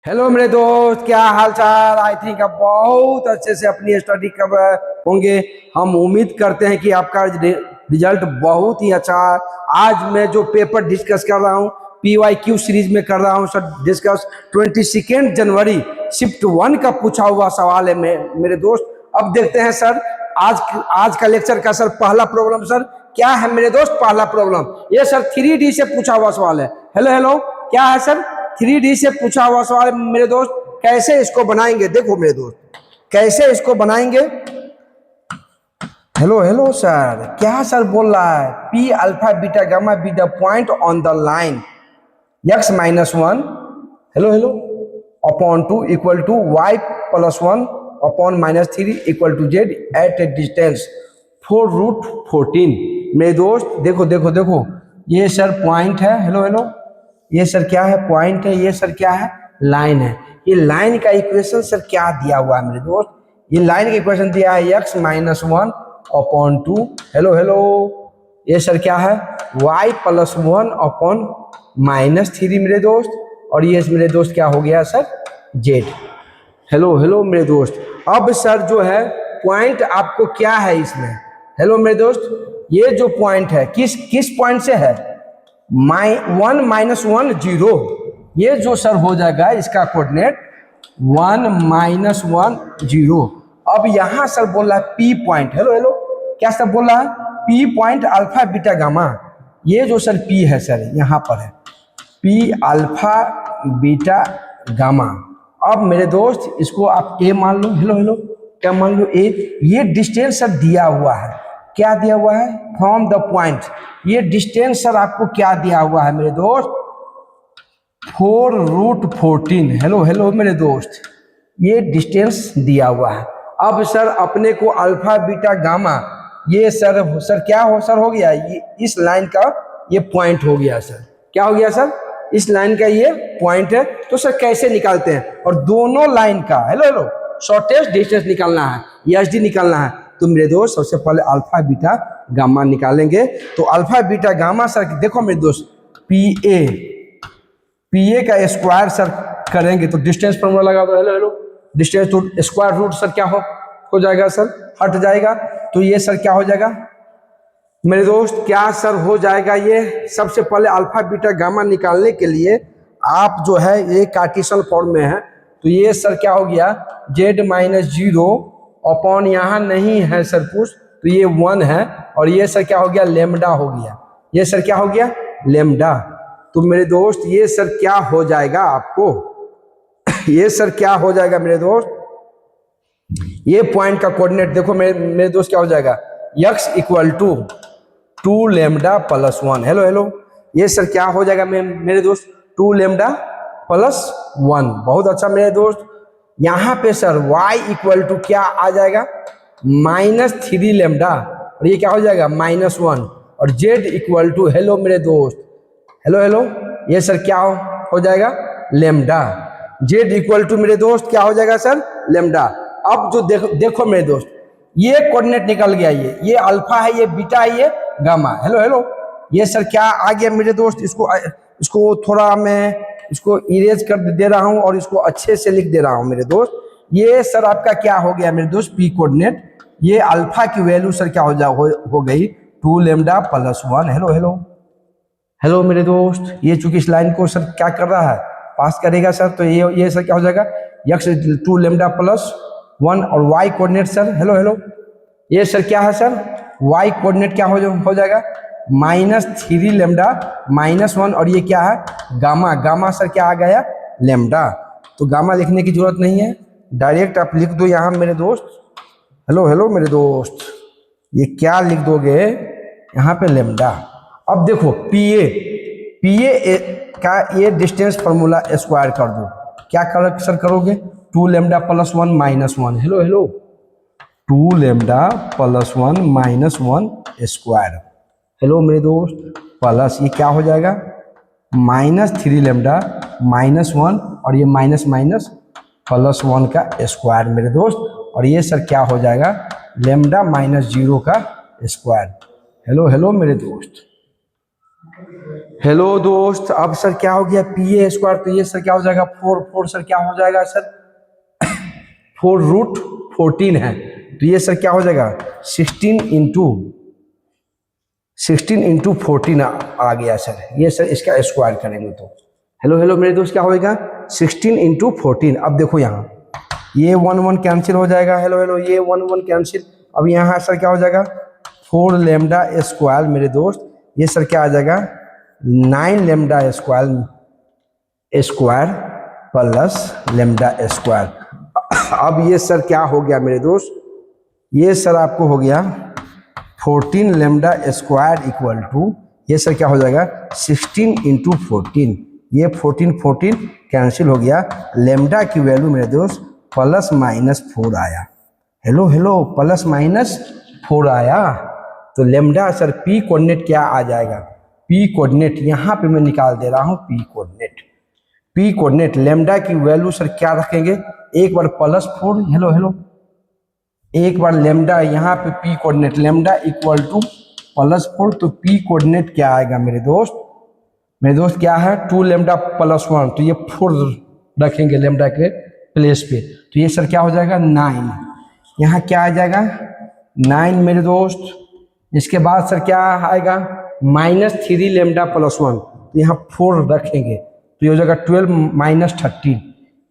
Hello मेरे दोस्त, क्या हाल चाल। आई थिंक आप बहुत अच्छे से अपनी स्टडी कर रहे होंगे। हम उम्मीद करते हैं कि आपका रिजल्ट बहुत ही अच्छा है। आज मैं जो पेपर डिस्कस कर रहा हूँ PYQ सीरीज में कर रहा हूँ सर डिस्कस। 22 जनवरी शिफ्ट 1 का पूछा हुआ सवाल है मेरे दोस्त। अब देखते हैं सर आज का लेक्चर का सर पहला प्रॉब्लम सर क्या है मेरे दोस्त। पहला प्रॉब्लम ये सर 3D से पूछा हुआ सवाल है। हेलो हेलो, क्या है सर? 3D से पूछा हुआ सवाल मेरे दोस्त। कैसे इसको बनाएंगे देखो मेरे दोस्त, कैसे इसको बनाएंगे। हेलो हेलो सर, क्या सर बोल रहा है? P alpha beta gamma be the point on the line x-1 hello hello upon 2 equal to y+1 upon -3 equal to z at a distance 4√14। मेरे दोस्त देखो देखो देखो, ये सर पॉइंट है। हेलो हेलो, ये सर क्या है? पॉइंट है। ये सर क्या है? लाइन है। ये लाइन का इक्वेशन सर क्या दिया हुआ है मेरे दोस्त? ये लाइन का इक्वेशन दिया है x-1 अपॉन 2। हेलो हेलो, ये सर क्या है? y+1 अपॉन -3 मेरे दोस्त। और ये मेरे दोस्त क्या हो गया सर? z। हेलो हेलो मेरे दोस्त, अब सर जो है पॉइंट आपको क्या है इसमें? हेलो मेरे दोस्त, ये जो पॉइंट है किस पॉइंट से है? 1 -1 0। ये जो सर हो जाएगा इसका कोऑर्डिनेट 1 -1 0। अब यहाँ सर बोल रहा है P पॉइंट। हेलो हेलो, क्या सर बोल रहा है? P point alpha beta gamma. ये जो सर P है सर यहाँ पर है P अल्फा बीटा गामा। अब मेरे दोस्त इसको आप A मान लो। हेलो हेलो, क्या मान लो? A। ये डिस्टेंस सर दिया हुआ है। क्या दिया हुआ है? From the point. ये डिस्टेंस सर आपको क्या दिया हुआ है मेरे दोस्त? 4√14। हेलो हेलो मेरे दोस्त, ये डिस्टेंस दिया हुआ है। अब सर अपने को अल्फा बीटा गामा, ये सर क्या हो गया? ये इस लाइन का ये पॉइंट हो गया सर। क्या हो गया सर? इस लाइन का ये पॉइंट है। तो सर कैसे निकालते हैं? और दोनों लाइन का हेलो हेलो शॉर्टेस्ट डिस्टेंस निकालना है, SD निकालना है। तो मेरे दोस्त सबसे पहले अल्फा बीटा गामा निकालेंगे। तो अल्फा बीटा गामा सर देखो मेरे दोस्त, PA का स्क्वायर सर करेंगे तो डिस्टेंस फॉर्मूला लगा दो। हेलो हेलो, डिस्टेंस तो स्क्वायर रूट सर क्या हो जाएगा सर? हट जाएगा। तो ये सर क्या हो जाएगा मेरे दोस्त? क्या सर हो जाएगा ये? सबसे पहले अल्फा बीटा गामा निकालने के लिए आप जो है ये कार्टेशियन फॉर्म में है। तो ये सर क्या हो गया? z-0 अपॉन यहाँ नहीं है सर कुछ, तो ये 1 है। और ये सर क्या हो गया? लेमडा हो गया। ये सर क्या हो गया? लेमडा। तो मेरे दोस्त ये सर क्या हो जाएगा आपको? ये सर क्या हो जाएगा मेरे दोस्त? ये पॉइंट का कोऑर्डिनेट देखो मेरे दोस्त, क्या हो जाएगा? x equal to 2 lambda plus 1। Hello hello, ये सर क्या हो जाएगा मेरे दोस्त? 2 लेमडा प्लस 1। बहुत अच्छा मेरे दोस्त। यहाँ पे सर y इक्वल टू क्या आ जाएगा? -3 लेमडा। और ये क्या हो जाएगा? -1। और z इक्वल टू हेलो मेरे दोस्त, हेलो हेलो, ये सर क्या हो जाएगा? लेमडा। z इक्वल टू मेरे दोस्त क्या हो जाएगा सर? लेमडा। अब जो देखो मेरे दोस्त, ये कोऑर्डिनेट निकल गया। ये अल्फा है, ये बीटा है, ये गामा। हेलो हेलो, ये सर क्या आ गया मेरे दोस्त? इसको थोड़ा मैं इसको इरेज कर दे रहा हूं और इसको अच्छे से लिख दे रहा हूं मेरे दोस्त। ये सर आपका क्या हो गया मेरे दोस्त? P coordinate. ये अल्फा की वैल्यू सर क्या हो गई? 2 lambda plus 1। Hello hello hello मेरे दोस्त, ये चूंकि इस लाइन को सर क्या कर रहा है? पास करेगा सर। तो ये सर क्या हो जाएगा? x 2 लेमडा प्लस 1 और y coordinate sir hello hello, ये सर क्या है सर? y कोऑर्डिनेट क्या हो जाएगा? -3 लेमडा -1। और ये क्या है? गामा। गामा सर क्या आ गया? लेमडा। तो गामा लिखने की जरूरत नहीं है, डायरेक्ट आप लिख दो यहाँ मेरे दोस्त। हेलो हेलो मेरे दोस्त, ये क्या लिख दोगे यहाँ पे? लेमडा। अब देखो PA का ये डिस्टेंस फॉर्मूला स्क्वायर कर दो। क्या सर करोगे? 2 lambda plus 1 -1। Hello hello, 2 lambda plus 1 -1 square. Hello मेरे दोस्त, प्लस ये क्या हो जाएगा? -3 लेमडा -1 और ये माइनस प्लस 1 का स्क्वायर मेरे दोस्त। और ये सर क्या हो जाएगा? लेमडा -0 का स्क्वायर। हेलो हेलो मेरे दोस्त, हेलो दोस्त, अब सर क्या हो गया पी ए स्क्वायर, तो ये सर क्या हो जाएगा 4 सर क्या हो जाएगा सर 4√14 है, तो ये सर क्या हो जाएगा 16 इंटू 14 आ गया सर। ये सर इसका स्क्वायर करेंगे तो हेलो हेलो मेरे दोस्त क्या होएगा 16 इंटू 14। अब देखो यहाँ ये 1 1 कैंसिल हो जाएगा, हेलो हेलो ये 1 1 कैंसिल। अब यहाँ सर क्या हो जाएगा 4 लेमडा स्क्वायर मेरे दोस्त, ये सर क्या आ जाएगा 9 lambda square square plus lambda square. अब ये सर क्या हो गया मेरे दोस्त, ये सर आपको हो गया 14 लेमडा स्क्वायर इक्वल टू, ये सर क्या हो जाएगा 16 इंटू 14। ये 14 कैंसिल हो गया, लेमडा की वैल्यू मेरे दोस्त +-4 आया। हेलो हेलो +-4 आया, तो लेमडा सर पी कोऑर्डिनेट क्या आ जाएगा, पी कोऑर्डिनेट यहाँ पे मैं निकाल दे रहा हूँ पी कोऑर्डिनेट लेमडा की वैल्यू सर क्या रखेंगे, एक बार +4, हेलो हेलो एक बार लेमडा यहाँ पे P coordinate lambda equal to +4, तो पी कोऑर्डिनेट क्या आएगा मेरे दोस्त क्या है 2 लेमडा +1, तो ये 4 रखेंगे लेमडा के प्लेस पे, तो ये सर क्या हो जाएगा 9, यहाँ क्या आ जाएगा 9 मेरे दोस्त। इसके बाद सर क्या आएगा -3 लेमडा +1, तो यहाँ 4 रखेंगे, तो ये हो जाएगा 12 -13,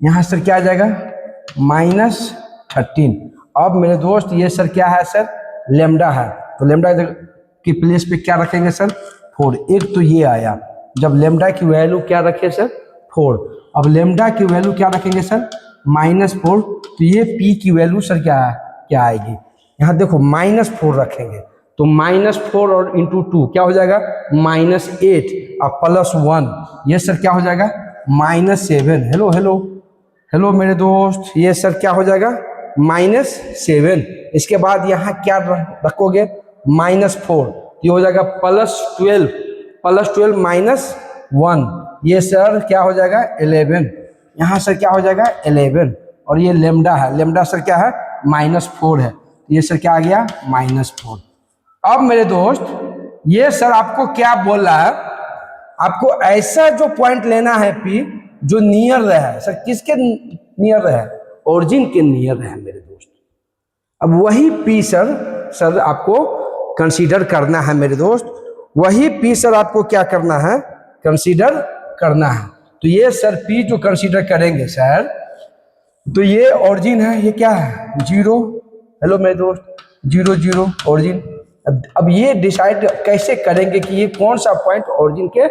यहाँ सर क्या आ जाएगा -13। अब मेरे दोस्त ये सर क्या है सर लेमडा है, तो लेमडा की प्लेस पे क्या रखेंगे सर 4। एक तो ये आया, जब लेमडा की वैल्यू क्या रखे सर 4, अब लेमडा की वैल्यू क्या रखेंगे सर -4, तो ये पी की वैल्यू सर क्या आएगी, यहाँ देखो -4 रखेंगे, तो -4 और इंटू 2 क्या हो जाएगा -8 और +1, ये सर क्या हो जाएगा -7। हेलो हेलो हेलो मेरे दोस्त, ये सर क्या हो जाएगा -7। इसके बाद यहाँ क्या रखोगे -4, ये हो जाएगा +12 -1, ये सर क्या हो जाएगा 11, यहाँ सर क्या हो जाएगा 11, और ये लेमडा है, लेमडा सर क्या है -4 है, ये सर क्या आ गया -4। अब मेरे दोस्त ये सर आपको क्या बोल रहा है, आपको ऐसा जो पॉइंट लेना है पी जो नियर रहे, सर किसके नियर रहे, ओरिजिन के नियर रहे मेरे दोस्त। अब वही पी सर आपको कंसीडर करना है मेरे दोस्त, वही पी सर आपको क्या करना है कंसीडर करना है। तो ये सर पी जो कंसीडर करेंगे सर, तो ये ओरिजिन है, ये क्या है 0, हेलो मेरे दोस्त 0 0 ओरिजिन। अब ये डिसाइड कैसे करेंगे कि ये कौन सा पॉइंट ओरिजिन के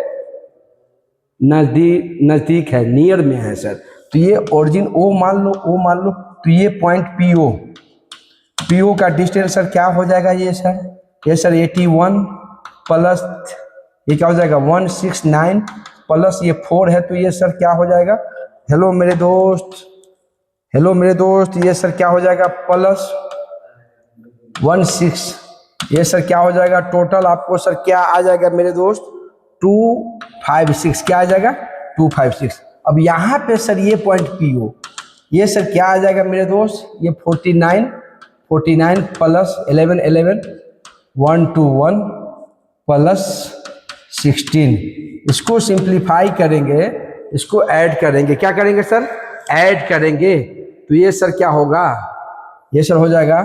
नजदीक है, नियर में है सर, तो ये ओरिजिन ओ मान लो, तो ये पॉइंट पीओ का डिस्टेंस सर क्या हो जाएगा, ये सर 81 प्लस ये क्या हो जाएगा 169 प्लस ये 4 है, तो ये सर क्या हो जाएगा, हेलो मेरे दोस्त ये सर क्या हो जाएगा +16, ये सर क्या हो जाएगा टोटल आपको सर क्या आ जाएगा मेरे दोस्त 256, क्या आ जाएगा 256। अब यहाँ पे सर ये पॉइंट पीओ, ये सर क्या आ जाएगा मेरे दोस्त, ये 49 प्लस 11 121 प्लस 16, इसको सिंप्लीफाई करेंगे, इसको ऐड करेंगे, क्या करेंगे सर ऐड करेंगे, तो ये सर क्या होगा, ये सर हो जाएगा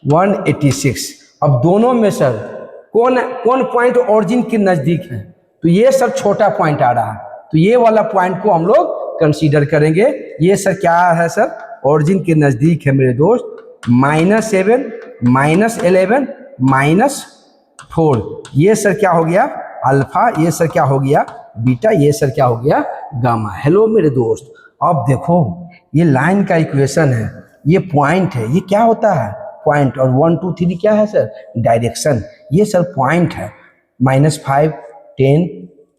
186। अब दोनों में सर कौन पॉइंट ओरिजिन के नज़दीक है, तो ये सर छोटा पॉइंट आ रहा है, तो ये वाला पॉइंट को हम लोग कंसीडर करेंगे। ये सर क्या है सर ओरिजिन के नज़दीक है मेरे दोस्त, -7 -11 -4, ये सर क्या हो गया अल्फा, ये सर क्या हो गया बीटा, ये सर क्या हो गया गामा। हेलो मेरे दोस्त, अब देखो ये लाइन का इक्वेशन है, ये पॉइंट है, ये क्या होता है पॉइंट, और 1 2 3 क्या है सर डायरेक्शन, ये सर पॉइंट है -5 10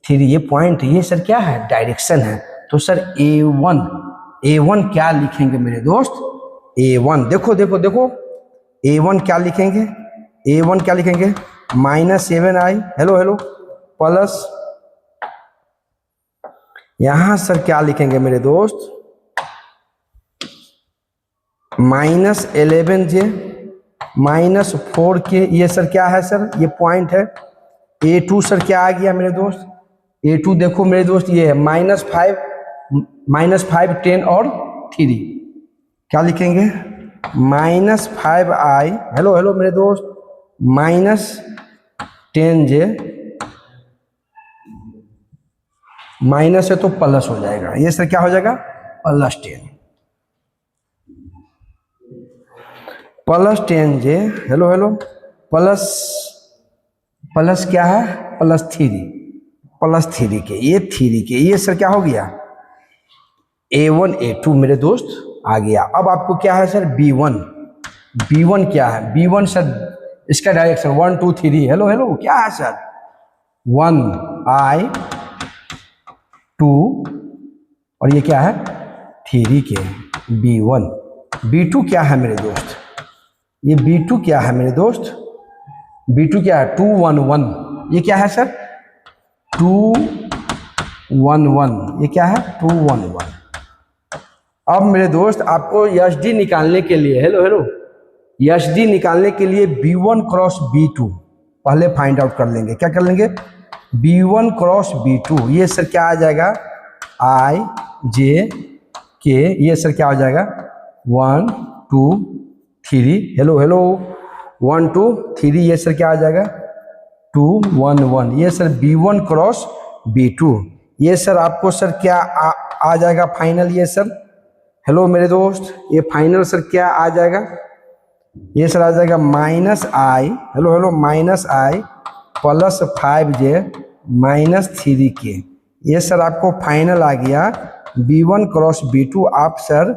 3, ये पॉइंट, ये सर क्या है डायरेक्शन है। तो सर A1 क्या लिखेंगे मेरे दोस्त, A1 देखो A1 क्या लिखेंगे, A1 क्या लिखेंगे -7i, हेलो प्लस यहां सर क्या लिखेंगे मेरे दोस्त -11j -4k, ये सर क्या है सर ये पॉइंट है, A2 सर क्या आ गया मेरे दोस्त, A2 देखो मेरे दोस्त ये है -5, 10 और 3, क्या लिखेंगे -5i, हेलो हेलो मेरे दोस्त, -10j, माइनस है तो प्लस हो जाएगा, ये सर क्या हो जाएगा +10, +10j, हेलो हेलो, प्लस क्या है +3 के, ये सर क्या हो गया A1 A2 मेरे दोस्त आ गया। अब आपको क्या है सर B1 क्या है, B1 सर इसका डायरेक्शन 1 2 3, हेलो हेलो क्या है सर 1i 2 और ये क्या है 3 के B1, B2 क्या है मेरे दोस्त, ये B2 क्या है मेरे दोस्त, B2 क्या है 2 1 1, ये क्या है सर 2 1 1, ये क्या है 2 1 1। अब मेरे दोस्त आपको एसडी निकालने के लिए, हेलो हेलो, एसडी निकालने के लिए B1 क्रॉस B2 पहले फाइंड आउट कर लेंगे, क्या कर लेंगे B1 क्रॉस B2, ये सर क्या आ जाएगा I J K, ये सर क्या हो जाएगा 1 2 3, हेलो हेलो 1 2 3, ये सर क्या आ जाएगा 2 1 1, ये सर B1 क्रॉस B2, ये सर आपको सर क्या आ जाएगा फाइनल, ये सर हेलो मेरे दोस्त, ये फाइनल सर क्या आ जाएगा, ये सर आ जाएगा -i, hello hello -i +5j -3k, ये सर आपको फाइनल आ गया B1 क्रॉस B2। आप सर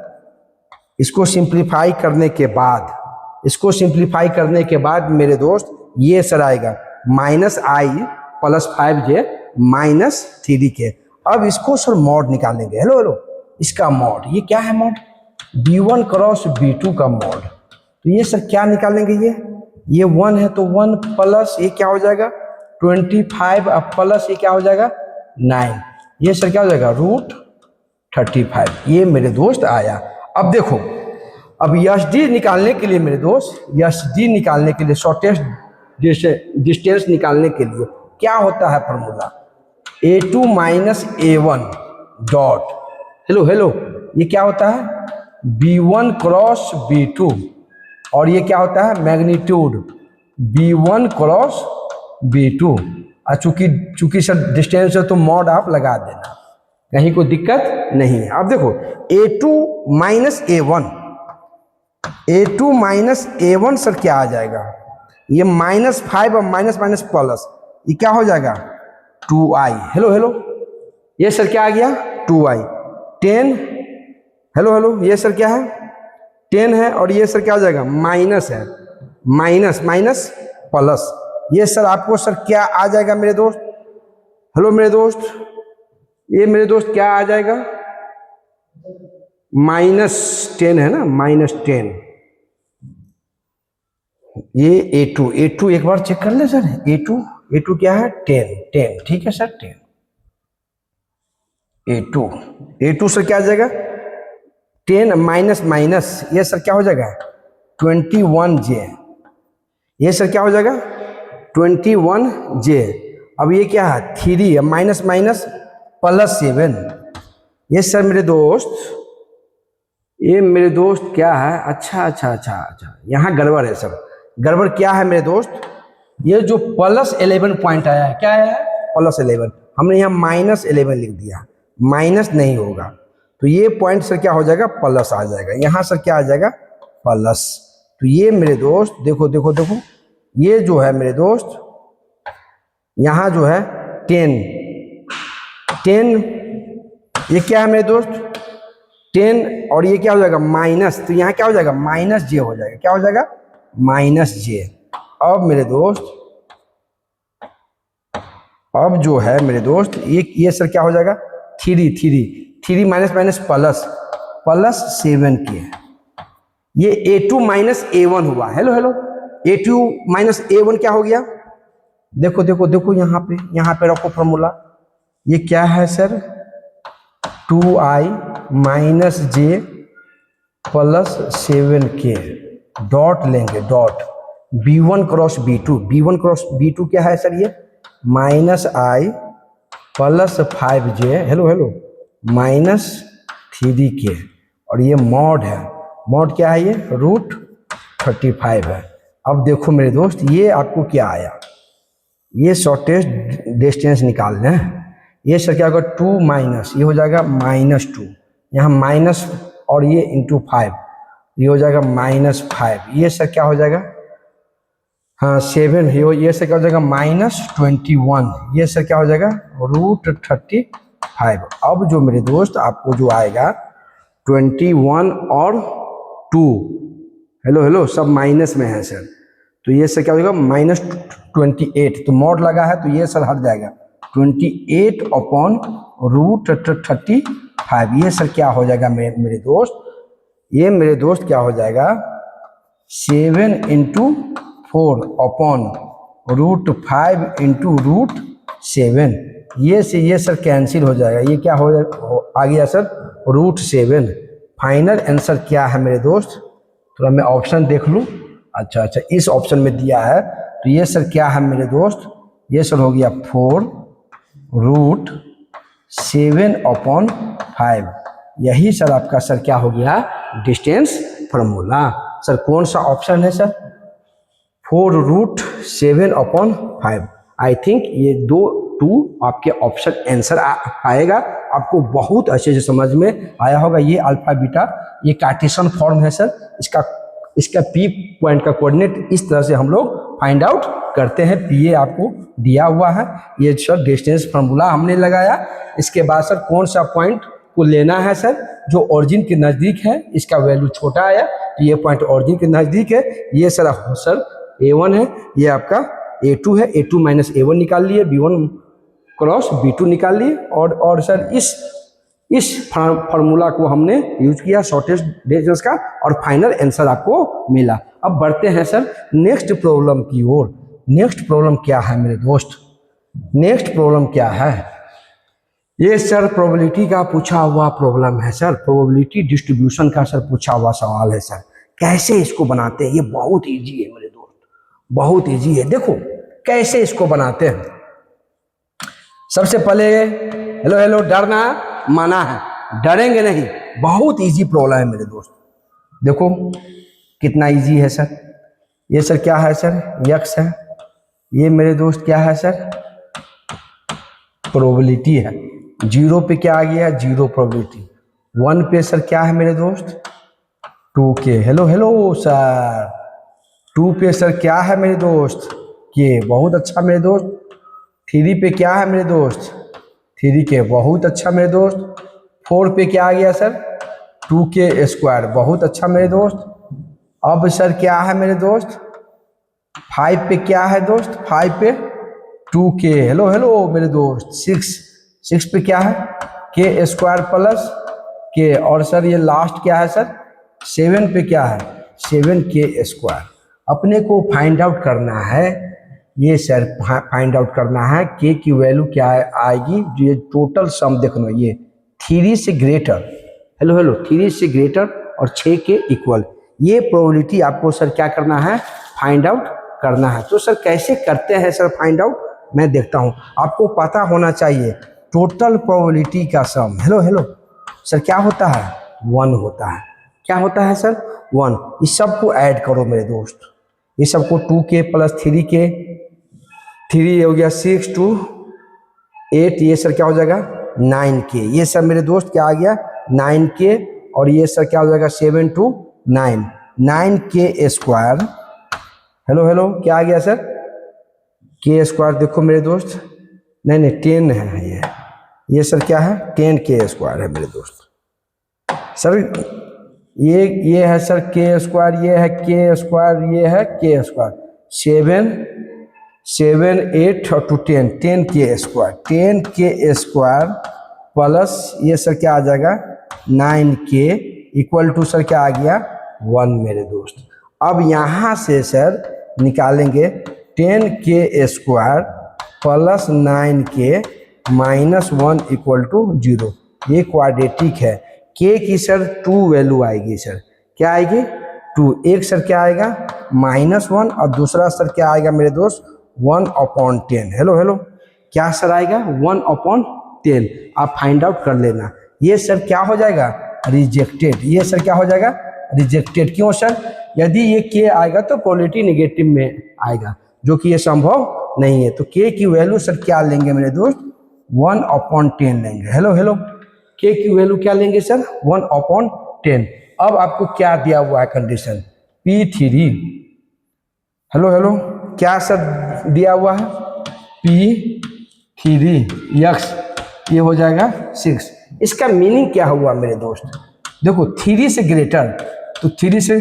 इसको सिंप्लीफाई करने के बाद, मेरे दोस्त ये सर आएगा -i +5j -3k। अब इसको सर मॉड निकालेंगे, हेलो हेलो, इसका मॉड, ये क्या है मॉड B1 क्रॉस B2 का मॉड, तो ये सर क्या निकालेंगे, ये 1 है तो 1 प्लस ये क्या हो जाएगा 25 अब प्लस ये क्या हो जाएगा 9, ये सर क्या हो जाएगा √35, ये मेरे दोस्त आया। अब देखो, अब एसडी निकालने के लिए मेरे दोस्त, एसडी निकालने के लिए शॉर्टेस्ट डिस्टेंस निकालने के लिए क्या होता है formula, A2 - A1 dot, hello hello, ये क्या होता है B1 क्रॉस B2 और ये क्या होता है मैग्नीट्यूड B1 क्रॉस B2, चूंकि सर डिस्टेंस है तो मॉड आप लगा देना, कहीं कोई दिक्कत नहीं है। अब देखो A2 - A1 सर क्या आ जाएगा, ये -5 और माइनस प्लस, ये क्या हो जाएगा 2i, हेलो हेलो, ये सर क्या आ गया 2i 10, हेलो हेलो, ये सर क्या है 10 है और ये सर क्या हो जाएगा माइनस है, माइनस प्लस, ये सर आपको सर क्या आ जाएगा मेरे दोस्त, हेलो मेरे दोस्त, ये मेरे दोस्त क्या आ जाएगा -10 है ना, -10, ये A2 एक बार चेक कर ले सर, A2 क्या है 10, ठीक है सर 10, A2 सर क्या आ जाएगा 10 माइनस, ये सर क्या हो जाएगा 21j, ये सर क्या हो जाएगा 21j। अब ये क्या है 3 माइनस +7, ये सर मेरे दोस्त, ये मेरे दोस्त क्या है, अच्छा, यहाँ गड़बड़ है सर, गड़बड़ क्या है मेरे दोस्त, ये जो +11 पॉइंट आया है, क्या है +11, हमने यहाँ -11 लिख दिया, माइनस नहीं होगा, तो ये पॉइंट सर क्या हो जाएगा प्लस आ जाएगा, यहाँ सर क्या आ जाएगा प्लस, तो ये मेरे दोस्त देखो, ये जो है मेरे दोस्त यहाँ जो है 10, ये क्या है मेरे दोस्त 10 और ये क्या हो जाएगा माइनस, तो यहाँ क्या हो जाएगा -j हो जाएगा, क्या हो जाएगा -j। अब मेरे दोस्त, अब जो है मेरे दोस्त ये सर क्या हो जाएगा 3 माइनस +7 के, ये A2 - A1 हुआ, हेलो हेलो, A2 - A1 क्या हो गया, देखो यहाँ पे रखो फॉर्मूला, ये क्या है sir 2i - j +7k dot लेंगे, डॉट B1 क्रॉस B2 क्या है सर, ये minus I plus 5j, hello hello, minus 3k, और ये मॉड है। मॉड क्या है? ये √35 है। अब देखो मेरे दोस्त, ये आपको क्या आया, ये शॉर्टेस्ट डिस्टेंस निकालना है। ये सर क्या होगा, 2 माइनस, ये हो जाएगा -2, यहाँ माइनस और ये इंटू 5, ये हो जाएगा -5। ये सर क्या हो जाएगा, हाँ 7, ये सर क्या हो जाएगा -21। ये सर क्या हो जाएगा √35। अब जो मेरे दोस्त आपको जो आएगा 21 और 2, हेलो हेलो, सब माइनस में है सर, तो ये सर क्या हो जाएगा -28। तो मॉड लगा है तो ये सर हट जाएगा 28 अपॉन √35। ये सर क्या हो जाएगा मेरे दोस्त, ये मेरे दोस्त क्या हो जाएगा 7 × 4 अपॉन √5 × √7। ये से ये सर कैंसिल हो जाएगा, ये क्या हो आ गया सर √7। फाइनल आंसर क्या है मेरे दोस्त, थोड़ा मैं ऑप्शन देख लूँ। अच्छा, इस ऑप्शन में दिया है, तो ये सर क्या है मेरे दोस्त, ये सर हो गया 4√7/5। यही सर आपका सर क्या हो गया डिस्टेंस फार्मूला। सर कौन सा ऑप्शन है सर, 4√7/5। आई थिंक ये 2 आपके ऑप्शन आंसर आएगा। आपको बहुत अच्छे से समझ में आया होगा। ये अल्फा बीटा ये कार्टेशियन फॉर्म है सर, इसका पी पॉइंट का कोऑर्डिनेट इस तरह से हम लोग फाइंड आउट करते हैं। पी आपको दिया हुआ है, ये सर डिस्टेंस फार्मूला हमने लगाया। इसके बाद सर कौन सा पॉइंट को लेना है सर, जो ओरिजिन के नज़दीक है, इसका वैल्यू छोटा आया तो ये पॉइंट ओरिजिन के नज़दीक है। ये सर A1 है, ये आपका A2 है, A2 माइनस A1 निकाल लिए, B1 क्रॉस B2 निकाल लिए, और सर इस फार्मूला को हमने यूज किया शॉर्टेस्ट डिस्टेंस का, और फाइनल आंसर आपको मिला। अब बढ़ते हैं सर नेक्स्ट प्रॉब्लम की ओर। नेक्स्ट प्रॉब्लम क्या है मेरे दोस्त, नेक्स्ट प्रॉब्लम क्या है, ये सर प्रोबेबिलिटी का पूछा हुआ प्रॉब्लम है सर, प्रोबेबिलिटी डिस्ट्रीब्यूशन का सर पूछा हुआ सवाल है सर। कैसे इसको बनाते हैं, ये बहुत इजी है मेरे दोस्त, बहुत इजी है। देखो कैसे इसको बनाते हैं। सबसे पहले हेलो हेलो, डरना मना है, डरेंगे नहीं, बहुत इजी प्रॉब्लम है मेरे दोस्त। देखो कितना इजी है सर। ये सर क्या है सर, यक्स है, ये मेरे दोस्त क्या है सर, प्रोबेबिलिटी है। 0 पे क्या आ गया, 0 प्रोबेबिलिटी। 1 पे सर क्या है मेरे दोस्त, 2k। हेलो हेलो सर, 2 पे सर क्या है मेरे दोस्त, के, बहुत अच्छा मेरे दोस्त। 3 पे क्या है मेरे दोस्त, 3k, बहुत अच्छा मेरे दोस्त। 4 पे क्या आ गया सर, 2k², बहुत अच्छा मेरे दोस्त। अब सर क्या है मेरे दोस्त, 5 पे क्या है दोस्त, 5 पे 2k, हेलो हेलो मेरे दोस्त। 6 पे क्या है, k² + k, और सर ये लास्ट क्या है सर, 7 पे क्या है, 7k²। अपने को फाइंड आउट करना है, ये सर फाइंड आउट करना है k की वैल्यू क्या आएगी, जो ये टोटल सम देखना, ये 3 से ग्रेटर, हेलो हेलो, 3 से ग्रेटर और 6 के इक्वल। ये प्रोबेबिलिटी आपको सर क्या करना है, फाइंड आउट करना है। तो सर कैसे करते हैं सर फाइंड आउट, मैं देखता हूँ। आपको पता होना चाहिए टोटल प्रोबेबिलिटी का सम, हेलो हेलो सर क्या होता है, 1 होता है। क्या होता है सर, 1। इस सब को ऐड करो मेरे दोस्त, इस सबको 2k + 3k, 3 हो गया 6 × 8, ये सर क्या हो जाएगा 9k। ये सर मेरे दोस्त क्या आ गया 9k, और ये सर क्या हो जाएगा 7 × 9, 9k²। हेलो हेलो क्या आ गया सर, k²। देखो मेरे दोस्त, नहीं 10 है ये सर क्या है 10k² है मेरे दोस्त। सर ये है सर k², ये है k², ये है k²। 7 8 और 10 10k², 10k² प्लस ये सर क्या आ जाएगा 9k = सर क्या आ गया 1 मेरे दोस्त। अब यहाँ से सर निकालेंगे 10k² + 9k - 1 = 0। ये क्वाड्रेटिक है। k की सर 2 वैल्यू आएगी सर, क्या आएगी 2। एक सर क्या आएगा -1, और दूसरा सर क्या आएगा मेरे दोस्त 1/10। हेलो हेलो क्या सर आएगा 1/10। आप फाइंड आउट कर लेना। ये सर क्या हो जाएगा रिजेक्टेड। ये सर क्या हो जाएगा रिजेक्टेड। क्यों सर? यदि ये के आएगा तो प्रोबेबिलिटी नेगेटिव में आएगा, जो कि ये संभव नहीं है। तो के की वैल्यू सर क्या लेंगे मेरे दोस्त 1/10 लेंगे। हेलो हेलो, के की वैल्यू क्या लेंगे सर 1/10। अब आपको क्या दिया हुआ है कंडीशन P3। हेलो हेलो, क्या सर दिया हुआ है P3x, ये हो जाएगा 6। इसका मीनिंग क्या हुआ मेरे दोस्त? देखो 3 से ग्रेटर, तो 3 से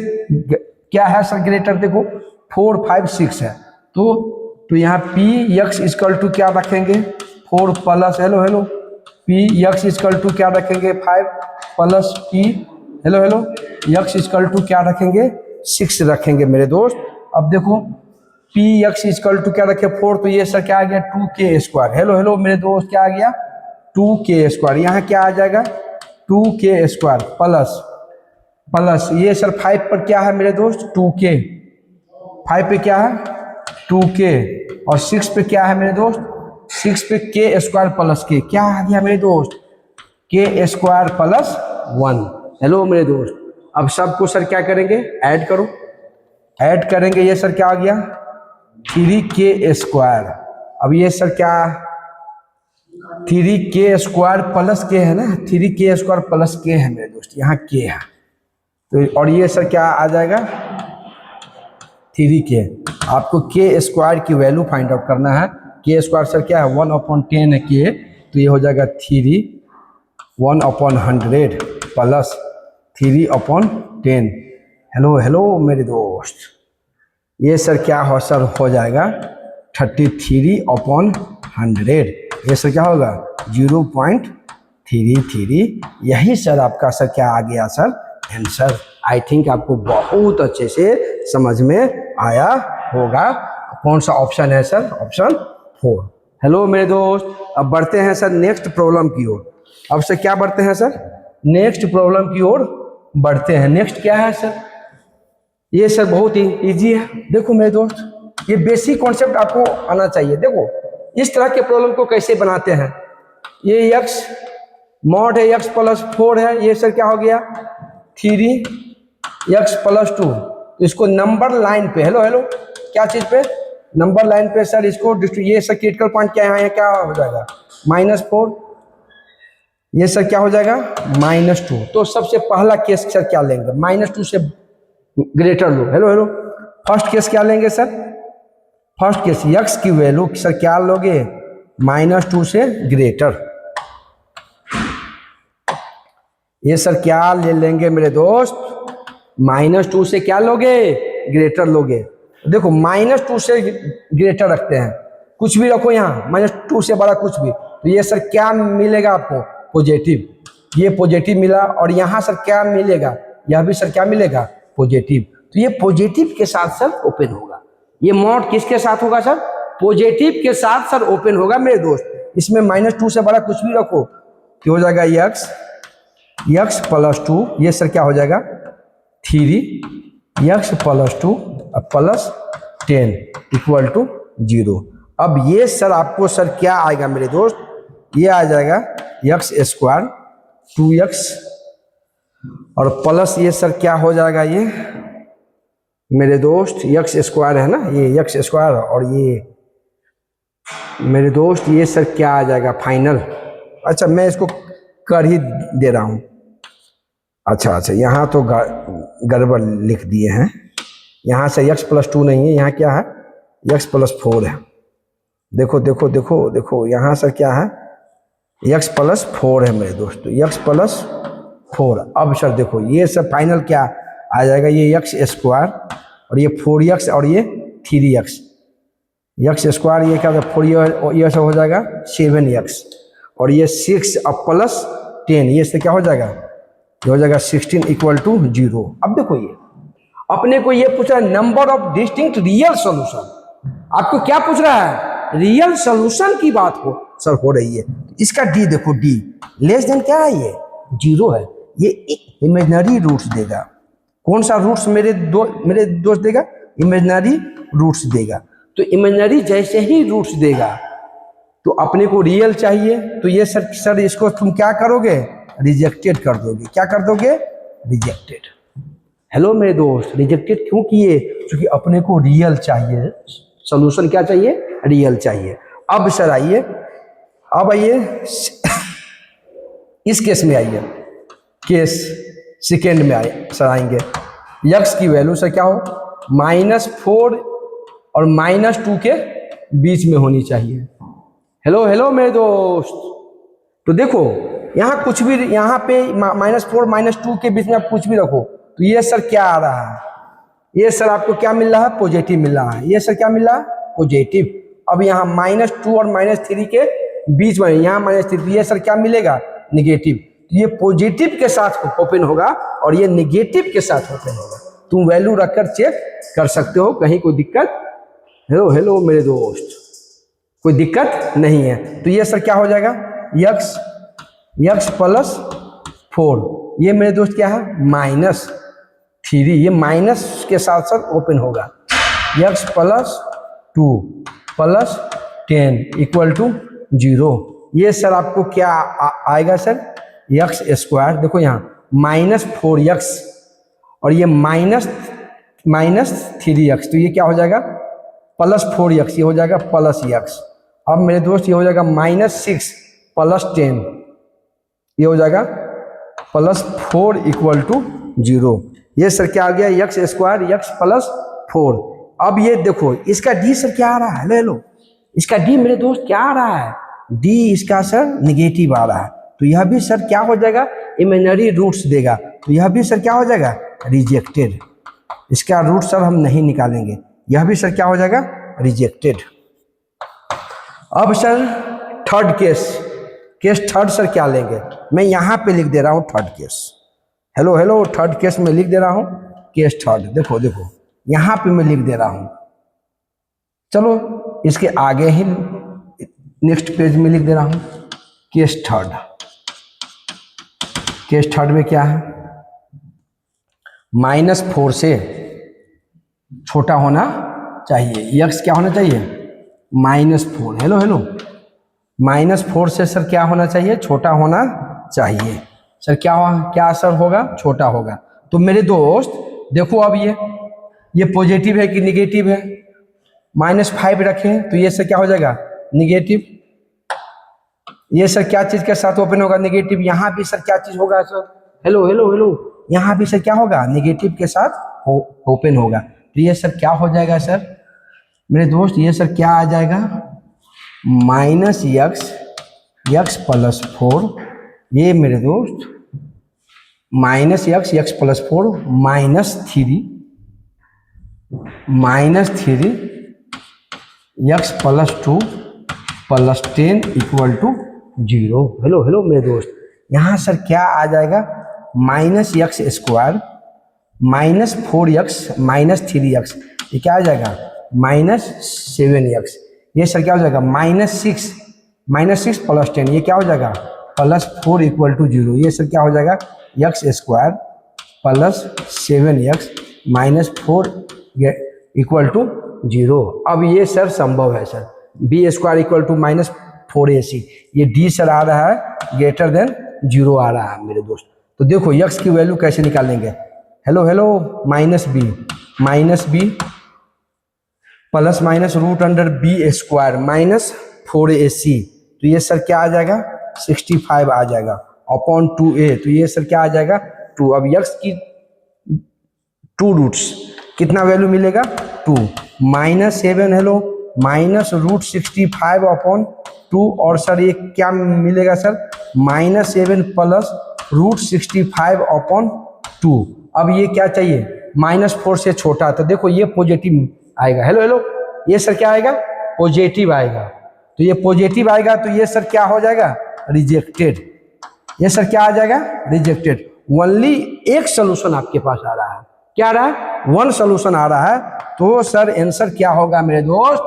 क्या है सर ग्रेटर? देखो 4 5 6 है, तो यहाँ Px इक्वल टू क्या रखेंगे 4 plus hello hello Px equal to क्या रखेंगे 5 plus P hello hello x equal to क्या रखेंगे 6 रखेंगे मेरे दोस्त। अब देखो Px इक्वल टू क्या रखे 4, तो ये सर क्या आ गया 2k²। हेलो हेलो मेरे दोस्त, क्या आ गया 2k²। यहाँ क्या आ जाएगा 2k² प्लस ये सर 5 पर क्या है मेरे दोस्त 2k, 5 पे क्या है 2k, और 6 पे क्या है मेरे दोस्त 6 पे k² प्लस k, क्या आ गया मेरे दोस्त k² प्लस 1। हेलो मेरे दोस्त, अब सबको सर क्या करेंगे ऐड करो, ऐड करेंगे। ये सर क्या आ गया 3k²। अब ये सर क्या 3k² प्लस k है ना, 3k² प्लस k है मेरे दोस्त, यहाँ k है तो, और ये सर क्या आ जाएगा 3k। आपको k² की वैल्यू फाइंड आउट करना है। k² सर क्या है 1/10 है k, तो ये हो जाएगा 3 1/100 प्लस 3/10। हेलो हेलो मेरे दोस्त, ये सर क्या हो सर हो जाएगा 33/100। ये सर क्या होगा 0.33। यही सर आपका सर क्या आ गया सर आंसर। आई थिंक आपको बहुत अच्छे से समझ में आया होगा। कौन सा ऑप्शन है सर ऑप्शन 4। हेलो मेरे दोस्त, अब बढ़ते हैं सर नेक्स्ट प्रॉब्लम की ओर। अब से क्या बढ़ते हैं सर नेक्स्ट प्रॉब्लम की ओर बढ़ते हैं। नेक्स्ट क्या है सर? ये सर बहुत ही इजी है। देखो मेरे दोस्त, ये बेसिक कॉन्सेप्ट आपको आना चाहिए। देखो इस तरह के प्रॉब्लम को कैसे बनाते हैं। ये x मॉड है, x प्लस 4 है, ये सर क्या हो गया 3x प्लस 2। तो इसको नंबर लाइन पे हेलो हेलो क्या चीज पे नंबर लाइन पे सर इसको ये सर क्रिटिकल पॉइंट क्या है, क्या हो जाएगा -4। ये सर क्या हो जाएगा -2। तो सबसे पहला केस सर क्या लेंगे -2 से ग्रेटर लो। हेलो हेलो, फर्स्ट केस क्या लेंगे सर? फर्स्ट केस x की वैल्यू सर क्या लोगे -2 से ग्रेटर। ये सर क्या ले लेंगे मेरे दोस्त -2 से क्या लोगे ग्रेटर लोगे। देखो -2 से ग्रेटर रखते हैं, कुछ भी रखो यहाँ -2 से बड़ा कुछ भी, तो ये सर क्या मिलेगा आपको पॉजिटिव। ये पॉजिटिव मिला, और यहाँ सर क्या मिलेगा यह भी सर क्या मिलेगा पॉजिटिव। तो ये पॉजिटिव के साथ सर ओपन होगा। ये मॉड किसके साथ होगा सर पॉजिटिव के साथ सर ओपन होगा मेरे दोस्त। इसमें -2 से बड़ा कुछ भी रखो तो हो जाएगा x प्लस 2। ये सर क्या हो जाएगा 3x plus 2 plus 10 equal to 0। अब ये सर आपको सर क्या आएगा मेरे दोस्त, ये आ जाएगा x² 2x और प्लस ये सर क्या हो जाएगा ये मेरे दोस्त x² है ना, ये x² और ये मेरे दोस्त ये सर क्या आ जाएगा फाइनल। अच्छा मैं इसको कर ही दे रहा हूँ। अच्छा यहाँ तो गड़बड़ लिख दिए हैं, यहाँ से x प्लस 2 नहीं है, यहाँ क्या है x प्लस 4 है। देखो देखो देखो देखो यहाँ से क्या है x प्लस 4 है मेरे दोस्त, x प्लस 4। अब सर देखो ये सब फाइनल क्या आ जाएगा, ये x² और ये 4x और ये 3x। x² ये क्या 4 ये सब हो जाएगा 7x और ये 6 अब प्लस 10 ये से क्या हो जाएगा, ये हो जाएगा 16 इक्वल टू 0। अब देखो ये अपने को ये पूछ रहा है number of distinct real solution. आपको क्या पूछ रहा है रियल सॉल्यूशन की बात हो सर हो रही है। इसका d देखो d लेस देन क्या है ये 0 है, ये इमेजिनरी रूट्स देगा। कौन सा रूट्स मेरे दोस्त देगा इमेजिनरी रूट्स देगा। तो इमेजिनरी जैसे ही रूट्स देगा तो अपने को रियल चाहिए, तो ये सर इसको तुम क्या करोगे, रिजेक्टेड कर दोगे। क्या कर दोगे, रिजेक्टेड। हेलो मेरे दोस्त, रिजेक्टेड क्यों किए, क्योंकि अपने को रियल चाहिए, सॉल्यूशन क्या चाहिए, रियल चाहिए। अब सर आइए, अब आइए इस केस में आइए, केस सेकेंड में आए सर आएंगे। यक्स की वैल्यू सर क्या हो, -4 और -2 के बीच में होनी चाहिए। हेलो हेलो मेरे दोस्त, तो देखो यहाँ कुछ भी, यहाँ पे -4 -2 के बीच में आप कुछ भी रखो, तो ये सर क्या आ रहा है, ये सर आपको क्या मिल रहा है, पॉजिटिव मिल रहा है। ये सर क्या मिल रहा है, पॉजिटिव। अब यहाँ -2 और -3 के बीच में, यहाँ -3, ये सर क्या मिलेगा, निगेटिव। ये पॉजिटिव के साथ ओपन होगा और ये निगेटिव के साथ ओपन होगा। तुम वैल्यू रखकर चेक कर सकते हो, कहीं कोई दिक्कत। हेलो हेलो मेरे दोस्त, कोई दिक्कत नहीं है। तो ये सर क्या हो जाएगा, यक्स +4, ये मेरे दोस्त क्या है, -3, ये माइनस के साथ साथ ओपन होगा। यक्स +2 +10 = 0। ये सर आपको क्या आएगा सर, x²। देखो यहाँ -4x और ये -3x, तो ये क्या हो जाएगा, +4x, ये हो जाएगा +x। अब मेरे दोस्त ये हो जाएगा -6 +10, ये हो जाएगा +4 = 0। ये सर क्या आ गया, x² x +4। अब ये देखो इसका d सर क्या आ रहा है, हेलो, इसका d मेरे दोस्त क्या आ रहा है, d इसका सर निगेटिव आ रहा है। तो यह भी सर क्या हो जाएगा, इमेजिनरी रूट्स देगा, तो यह भी सर क्या हो जाएगा, रिजेक्टेड। इसका रूट सर हम नहीं निकालेंगे, यह भी सर क्या हो जाएगा, रिजेक्टेड। अब sir third case third sir क्या लेंगे, मैं यहाँ पे लिख दे रहा हूँ third case. Hello hello, third case में लिख दे रहा हूँ, केस थर्ड। देखो देखो यहाँ पे मैं लिख दे रहा हूँ, चलो इसके आगे ही नेक्स्ट पेज में लिख दे रहा हूँ, केस थर्ड। केस थर्ड में क्या है, -4 से छोटा होना चाहिए, यक्स क्या होना चाहिए, -4। हेलो हेलो, -4 से सर क्या होना चाहिए, छोटा होना चाहिए। सर क्या सर होगा, छोटा होगा। तो मेरे दोस्त देखो, अब ये पॉजिटिव है कि निगेटिव है, -5 रखें तो ये सर क्या हो जाएगा, निगेटिव। ये सर क्या चीज के साथ ओपन होगा, निगेटिव। यहाँ भी सर क्या चीज होगा सर, हेलो हेलो हेलो, यहाँ भी सर क्या होगा, निगेटिव के साथ ओपन होगा। तो ये सर क्या हो जाएगा सर मेरे दोस्त, ये सर क्या आ जाएगा, -x +4, ये मेरे दोस्त -x x +4 -3 x +2 +10 = 0। Hello hello मेरे दोस्त, यहाँ सर क्या आ जाएगा, -x² -4x -3x, ये क्या आ जाएगा, -7x। ये सर क्या हो जाएगा, -6 +10, ये क्या हो जाएगा, +4 = 0। ये सर क्या हो जाएगा, x² +7x -4 = 0। अब ये सर संभव है सर, b² = -4ac, ये d सर आ रहा है ग्रेटर देन 0 आ रहा है मेरे दोस्त। तो देखो x की वैल्यू कैसे निकालेंगे, hello hello, -b ±√b² -4ac, तो ये सर क्या आ जाएगा, 65 आ जाएगा अपॉन 2a, तो ये सर क्या आ जाएगा, 2। अब x की 2 रूट्स, कितना वैल्यू मिलेगा, 2 -7, हेलो, -√65 अपॉन 2, और सर ये क्या मिलेगा सर, -7 +√65 अपॉन 2। अब ये क्या चाहिए, -4 से छोटा, तो देखो ये पॉजिटिव आएगा। हेलो हेलो, ये सर क्या आएगा, पॉजिटिव आएगा। तो ये पॉजिटिव आएगा, तो ये सर क्या हो जाएगा, रिजेक्टेड। ये सर क्या आ जाएगा, रिजेक्टेड। ओनली एक सोल्यूशन आपके पास आ रहा है, क्या आ रहा है, 1 सोल्यूशन आ रहा है। तो सर आंसर क्या होगा मेरे दोस्त,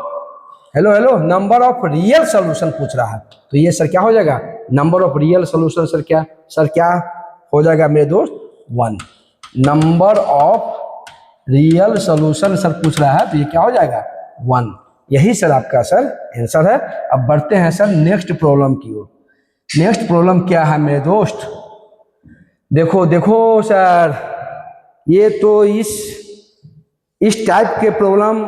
hello hello, number of real solution पूछ रहा है, तो ये सर क्या हो जाएगा, number of real solution sir क्या हो जाएगा मेरे दोस्त, 1। Number of real solution sir पूछ रहा है, तो ये क्या हो जाएगा, 1। यही सर आपका सर आंसर है। अब बढ़ते हैं सर नेक्स्ट प्रॉब्लम की ओर। नेक्स्ट प्रॉब्लम क्या है मेरे दोस्त, देखो देखो सर, ये तो इस टाइप के प्रॉब्लम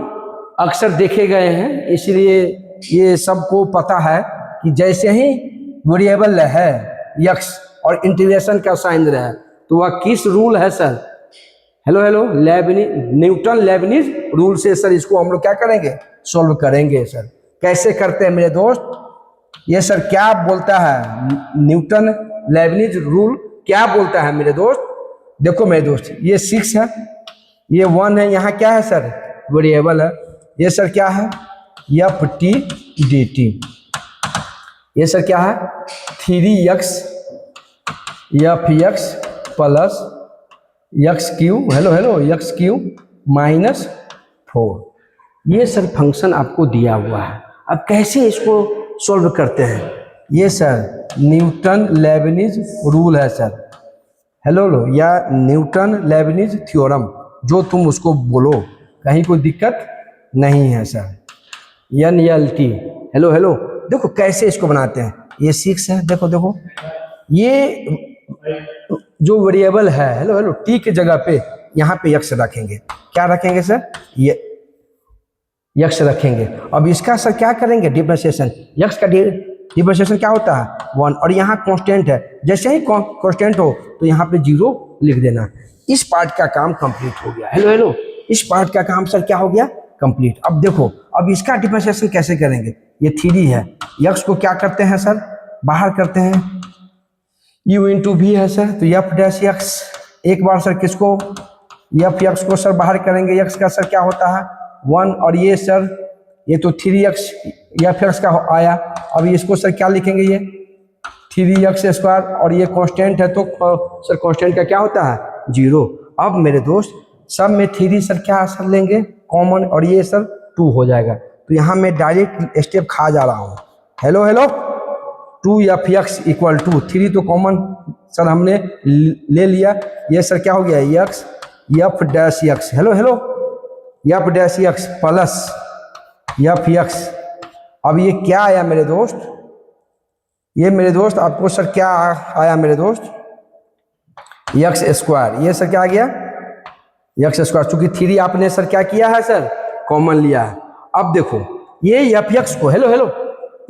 अक्सर देखे गए हैं, इसलिए ये सबको पता है कि जैसे ही वेरिएबल है यक्स और इंटीग्रेशन का साइन रहे तो वह किस रूल है sir, hello hello, Newton Lebanese rule से सर इसको हम लोग क्या करेंगे, सॉल्व करेंगे सर। कैसे करते हैं मेरे दोस्त, ये सर क्या बोलता है, न्यूटन लेबनिज रूल क्या बोलता है मेरे दोस्त। देखो मेरे दोस्त, ये 6 है, ये 1 है, यहाँ क्या है सर, वेरिएबल है। ये सर क्या है, एफ टी डी टी। ये सर क्या है, 3x F x plus x Q, hello hello, x Q minus 4। ये सर फंक्शन आपको दिया हुआ है। अब कैसे इसको सॉल्व करते हैं, ये सर न्यूटन लेबनिज रूल है सर, हेलो लो, या न्यूटन लेबनिज थ्योरम, जो तुम उसको बोलो, कहीं कोई दिक्कत नहीं है सर। NLT, हेलो हेलो, देखो कैसे इसको बनाते हैं। ये 6 है, देखो देखो, ये जो वेरिएबल है, हेलो हेलो, टी के जगह पे यहाँ पे यक्स रखेंगे। क्या रखेंगे सर, ये यक्स रखेंगे। अब इसका सर क्या करेंगे, डिफरेंशिएशन। यक्स का डिफरेंशिएशन क्या होता है, 1, और यहाँ कांस्टेंट है, जैसे ही कांस्टेंट हो तो यहाँ पे 0 लिख देना। इस पार्ट का काम कंप्लीट हो गया, हेलो हेलो, इस पार्ट का काम सर क्या हो गया, कंप्लीट। अब देखो, अब इसका डिफरेंशिएशन कैसे करेंगे, ये 3 है, यक्स को क्या करते हैं सर, बाहर करते हैं, u इंटू वी है सर, तो एफ डैश एक्स, एक बार सर किसको, एफ एक्स को सर बाहर करेंगे, एक्स का सर क्या होता है 1, और ये सर ये तो 3x एफ एक्स का आया। अब इसको सर क्या लिखेंगे, ये 3x², और ये कांस्टेंट है तो सर कांस्टेंट का क्या होता है 0। अब मेरे दोस्त सब में 3 सर क्या सर लेंगे कॉमन, और ये सर 2 हो जाएगा। तो यहाँ मैं डायरेक्ट स्टेप खा जा रहा हूँ, hello hello, 2f(x) equal to 3 तो कॉमन सर हमने ले लिया, ये सर क्या हो गया x F dash x, hello hello, F dash x plus F x. अब ये क्या आया मेरे दोस्त, ये मेरे दोस्त आपको सर क्या आया मेरे दोस्त, x², ये सर क्या आ गया x², चूंकि 3 आपने सर क्या किया है सर, कॉमन लिया है। अब देखो ये एफ एक्स को, हेलो हेलो,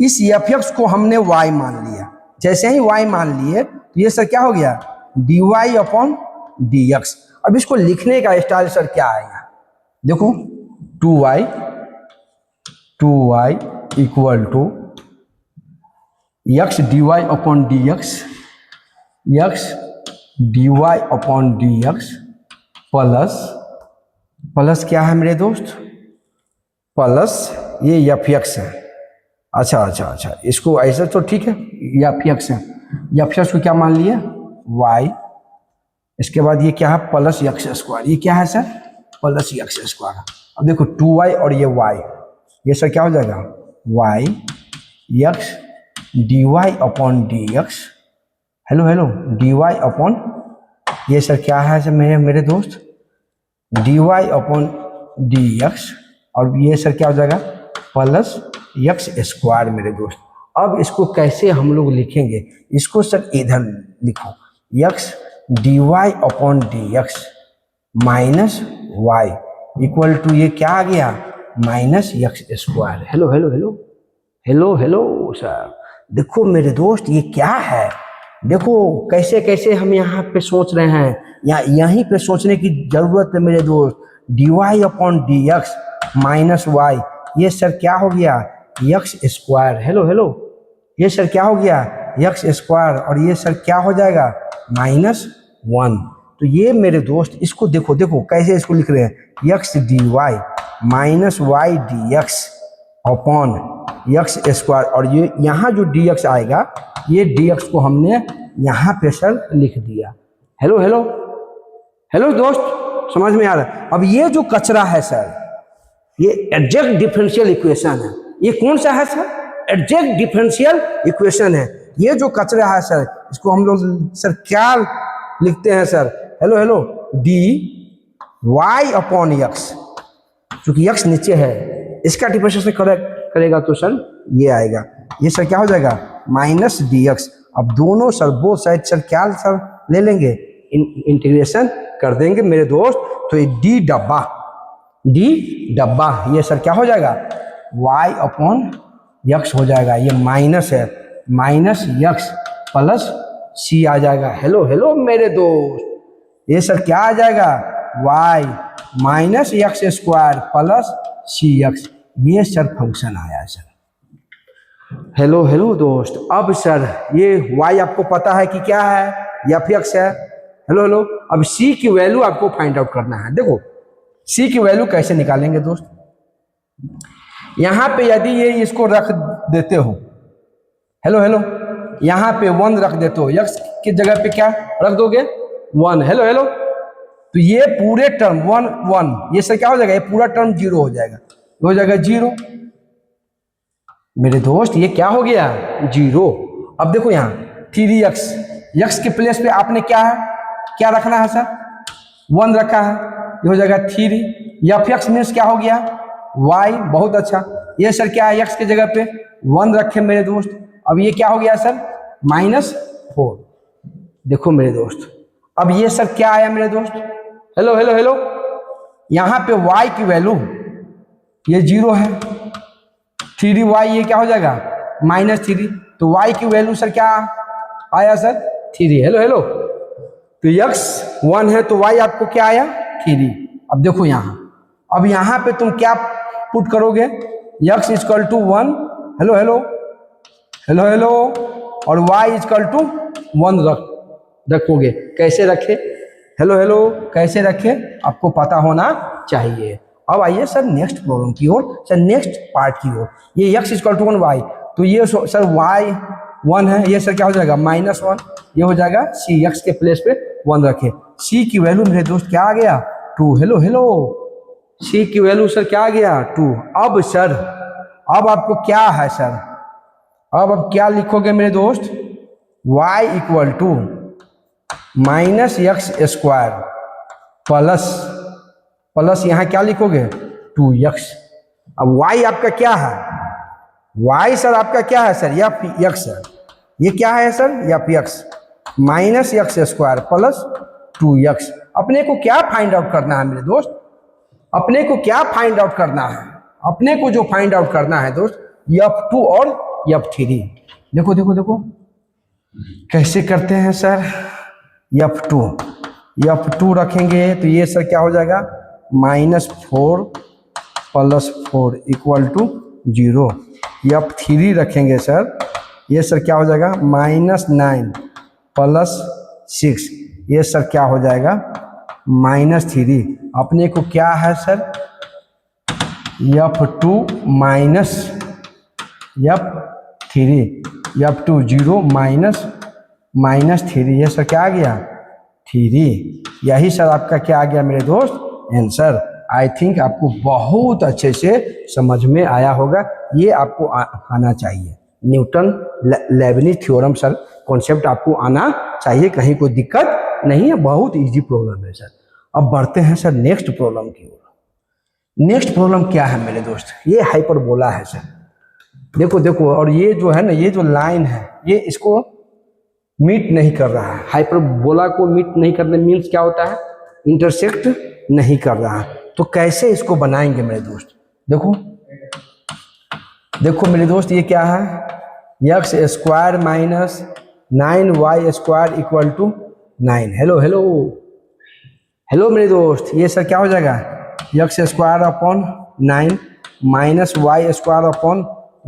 इस एफ एक्स को हमने y मान लिया, जैसे ही y मान लिए तो ये सर क्या हो गया dy/dx। अब इसको लिखने का स्टाइल सर क्या आएगा, देखो 2y equal to x dy/dx, x dy/dx plus क्या है मेरे दोस्त, प्लस ये एफ एक्स है। अच्छा, इसको ऐसा तो ठीक है, एफ एक्स है, एफ एक्स को क्या मान लिया y, इसके बाद ये क्या है प्लस x², ये क्या है सर प्लस x²। अब देखो 2y और ये y, ये सर क्या हो जाएगा y x dy/dx, hello hello, dy/, ये सर क्या है सर मेरे दोस्त dy/dx, और ये सर क्या हो जाएगा प्लस x² मेरे दोस्त। अब इसको कैसे हम लोग लिखेंगे, इसको सर इधर लिखो, x dy/dx minus y equal to ये क्या आ गया minus x²। Hello hello hello hello hello sir, देखो मेरे दोस्त ये क्या है, देखो कैसे कैसे हम यहाँ पे सोच रहे हैं, यहीं पे सोचने की जरूरत है मेरे दोस्त। dy/dx माइनस y, ये सर क्या हो गया x², हेलो हेलो, ये सर क्या हो गया x², और ये सर क्या हो जाएगा -1। तो ये मेरे दोस्त इसको देखो देखो कैसे इसको लिख रहे हैं, x dy minus y dx upon x², और ये यहाँ जो dx आएगा, ये dx को हमने यहाँ पे सर लिख दिया। हेलो हेलो हेलो दोस्त, समझ में आ रहा है। अब ये जो कचरा है सर, ये एग्जैक्ट डिफरेंशियल इक्वेशन है। ये कौन सा है सर, एग्जैक्ट डिफरेंशियल इक्वेशन है। ये जो कचरा है सर, इसको हम लोग सर क्या लिखते हैं सर, हेलो हेलो, dy/x, क्योंकि x नीचे है, इसका डिफरेंशिएशन करेगा तो सर ये आएगा, ये सर क्या हो जाएगा माइनस डी एक्स। अब दोनों सर बोथ साइड सर क्या सर ले लेंगे, इंटीग्रेशन कर देंगे मेरे दोस्त। तो ये डी डब्बा ये सर क्या हो जाएगा y अपॉन यक्स हो जाएगा, ये माइनस है, माइनस यक्स प्लस सी आ जाएगा। हेलो हेलो मेरे दोस्त, ये सर क्या आ जाएगा y minus X square plus C X, ये सर फंक्शन आया सर। हेलो हेलो दोस्त, अब सर ये y आपको पता है कि क्या है, एफ एक्स है। हेलो हेलो, अब c की वैल्यू आपको फाइंड आउट करना है। देखो c की वैल्यू कैसे निकालेंगे दोस्त, यहां पे यदि ये इसको रख देते हो, हेलो हेलो, यहां पे 1 रख देते हो, x की जगह पे क्या रख दोगे 1, हेलो हेलो, तो ये पूरे टर्म 1 1 ये सर क्या हो जाएगा, ये पूरा टर्म 0 हो जाएगा, हो जाएगा 0 मेरे दोस्त, ये क्या हो गया 0। अब देखो यहाँ 3x, x के प्लेस पे आपने क्या रखना है सर 1 रखा है, ये हो जाएगा 3। एफ एक्स मीन्स क्या हो गया y, बहुत अच्छा। ये सर क्या है x की जगह पे 1 रखे मेरे दोस्त, अब ये क्या हो गया सर -4। देखो मेरे दोस्त, अब ये सर क्या आया मेरे दोस्त, हेलो हेलो हेलो, यहाँ पे y की वैल्यू ये 0 है, 3y ये क्या हो जाएगा -3, तो y की वैल्यू सर क्या आया सर 3। हेलो हेलो, तो x 1 है तो y आपको क्या आया 3। अब देखो यहाँ, अब यहाँ पे तुम क्या पुट करोगे, x equal to 1, hello hello hello hello, और y इक्वल टू 1 रखोगे। कैसे रखे, हेलो हेलो कैसे रखे आपको पता होना चाहिए। अब आइए सर नेक्स्ट प्रॉब्लम की ओर, सर नेक्स्ट पार्ट की ओर। ये x इक्वल टू 1 y, तो ये सर y 1 है, ये सर क्या हो जाएगा -1, ये हो जाएगा c, x के प्लेस पे 1 रखे। c की वैल्यू मेरे दोस्त क्या आ गया 2, हेलो हेलो, c की वैल्यू सर क्या आ गया 2। अब सर अब आपको क्या है सर, अब आप क्या लिखोगे मेरे दोस्त, y equal to -x square plus यहाँ क्या लिखोगे 2x। अब y आपका क्या है, y सर आपका क्या है सर एफ एक्स है, ये क्या है sir F x -x square plus 2x। अपने को क्या फाइंड आउट करना है मेरे दोस्त, अपने को क्या फाइंड आउट करना है, अपने को जो फाइंड आउट करना है दोस्त F2 और F3। देखो देखो देखो कैसे करते हैं सर, F2 रखेंगे तो ये सर क्या हो जाएगा -4 प्लस 4 इक्वल टू 0। F3 रखेंगे सर, ये सर क्या हो जाएगा -9 प्लस 6, ये सर क्या हो जाएगा -3। अपने को क्या है sir F2 minus F3, F2 0 -3, ये सर क्या आ गया 3। यही सर आपका क्या आ गया मेरे दोस्त आंसर। आई थिंक आपको बहुत अच्छे से समझ में आया होगा, ये आपको आना चाहिए। Newton Lebanese theorem sir concept आपको आना चाहिए, कहीं कोई दिक्कत नहीं है, बहुत इजी प्रॉब्लम है सर। अब बढ़ते हैं सर नेक्स्ट प्रॉब्लम की ओर। नेक्स्ट प्रॉब्लम क्या है मेरे दोस्त, ये हाइपरबोला है सर। देखो देखो, और ये जो है ना, ये जो लाइन है ये इसको मीट नहीं कर रहा है, हाइपरबोला को मीट नहीं करने मीन्स क्या होता है इंटरसेक्ट नहीं कर रहा है। तो कैसे इसको बनाएंगे मेरे दोस्त, देखो देखो मेरे दोस्त, ये क्या है x square minus 9y square equal to 9। Hello hello hello मेरे दोस्त, ये सर क्या हो जाएगा x square upon 9 minus y square upon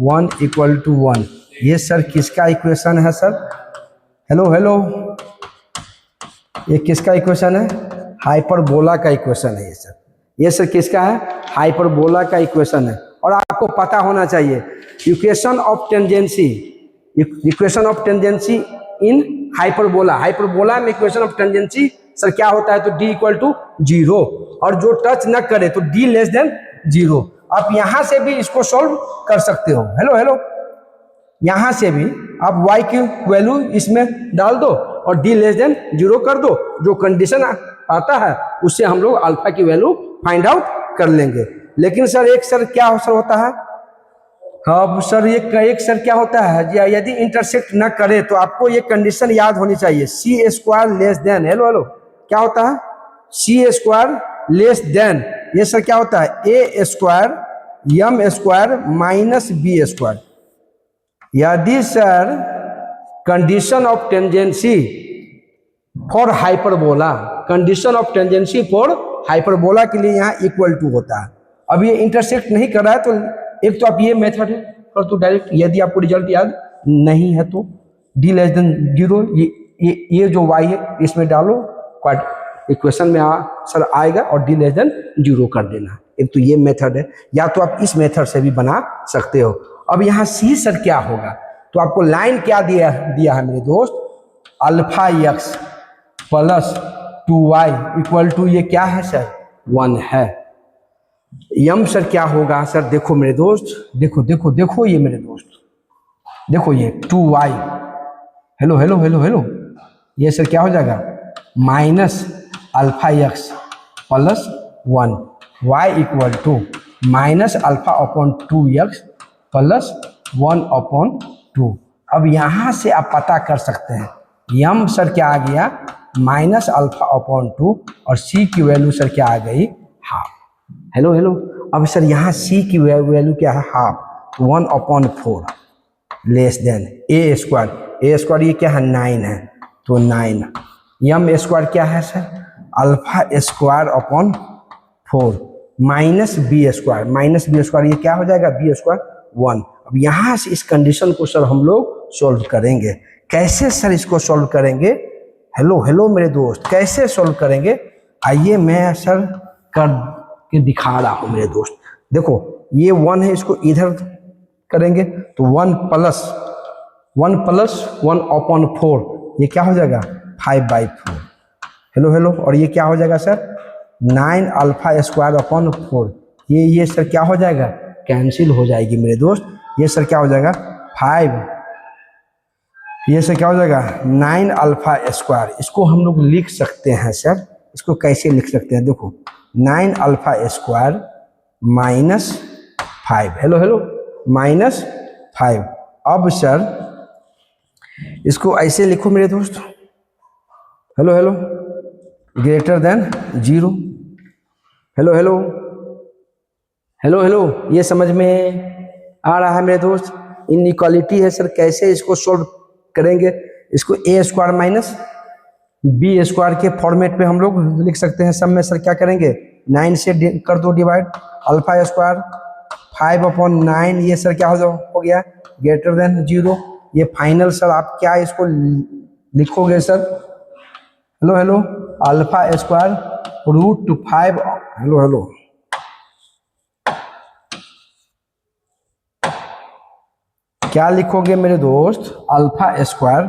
1 equal to 1। ये सर किसका इक्वेशन है सर, हेलो हेलो, ये किसका इक्वेशन है, हाइपरबोला का इक्वेशन है ये सर किसका है, हाइपरबोला का इक्वेशन है। और आपको पता होना चाहिए equation of tangency in hyperbola, hyperbola में इक्वेशन ऑफ टेंजेंसी सर क्या होता है, तो d इक्वल टू 0, और जो टच न करे तो d लेस देन 0। आप यहां से भी इसको सॉल्व कर सकते हो, हेलो हेलो, यहां से भी आप y की वैल्यू इसमें डाल दो और d लेस देन 0 कर दो, जो कंडीशन आता है उससे हम लोग अल्फा की वैल्यू फाइंड आउट कर लेंगे। लेकिन सर एक सर क्या सर होता है, हाँ सर एक सर क्या होता है, यदि इंटरसेक्ट न करे तो आपको ये कंडीशन याद होनी चाहिए, C square less than, hello hello क्या होता है, सी स्क्वायर लेस देन, ये सर क्या होता है, A square M square minus B square. यदि sir condition of tangency for hyperbola, condition of tangency for hyperbola के लिए यहाँ इक्वल टू होता है। अब ये इंटरसेक्ट नहीं कर रहा है तो एक तो आप ये मेथड है और तो डायरेक्ट, यदि आपको रिजल्ट याद नहीं है तो डी लेस देन जीरो, ये जो वाई है इसमें डालो, इक्वेशन में सर आएगा और डी लेस देन जीरो कर देना। एक तो ये मेथड है, या तो आप इस मेथड से भी बना सकते हो। अब यहाँ सी सर क्या होगा, तो आपको लाइन क्या दिया है मेरे दोस्त, alpha x plus 2y equal to ये क्या है सर 1 है। यम सर क्या होगा सर, देखो मेरे दोस्त, देखो ये मेरे दोस्त, देखो ये 2y, hello hello hello hello, ये सर क्या हो जाएगा minus alpha x plus 1, y equal to minus alpha upon 2x plus 1 upon 2। अब यहाँ से आप पता कर सकते हैं, यम सर क्या आ गया माइनस अल्फा अपॉन 2 और सी की वैल्यू सर क्या आ गई हाफ, हेलो हेलो। अब सर यहाँ सी की वैल्यू क्या है हाफ, 1 अपॉन 4 लेस देन ए स्क्वायर ये क्या है 9 है, तो 9 यम स्क्वायर क्या है sir alpha square upon 4 minus B square ये क्या हो जाएगा बी स्क्वायर 1। अब यहाँ से इस कंडीशन को सर हम लोग सॉल्व करेंगे। कैसे सर इसको सॉल्व करेंगे, हेलो हेलो मेरे दोस्त, कैसे सॉल्व करेंगे, आइए मैं सर कर के दिखा रहा हूँ मेरे दोस्त। देखो ये 1 है, इसको इधर करेंगे तो 1 प्लस 1 अपॉन 4 ये क्या हो जाएगा 5/4, हेलो हेलो, और ये क्या हो जाएगा सर 9 अल्फा स्क्वायर अपॉन 4, ये सर क्या हो जाएगा कैंसिल हो जाएगी मेरे दोस्त, ये सर क्या हो जाएगा 5, ये सर क्या हो जाएगा 9 अल्फा स्क्वायर। इसको हम लोग लिख सकते हैं सर, इसको कैसे लिख सकते हैं, देखो 9 alpha square minus 5, hello hello minus 5। अब सर इसको ऐसे लिखो मेरे दोस्त, hello hello greater than 0, hello hello hello hello, ये समझ में आ रहा है मेरे दोस्त। इनइक्वालिटी है सर, कैसे इसको सॉल्व करेंगे, इसको ए स्क्वायर माइनस बी स्क्वायर के फॉर्मेट पे हम लोग लिख सकते हैं। सब में सर क्या करेंगे 9 से कर दो डिवाइड, अल्फा स्क्वायर 5 अपॉन 9 ये सर क्या हो गया ग्रेटर देन 0। ये फाइनल सर आप क्या इसको लिखोगे sir, hello hello alpha square root 5, hello hello क्या लिखोगे मेरे दोस्त, अल्फा स्क्वायर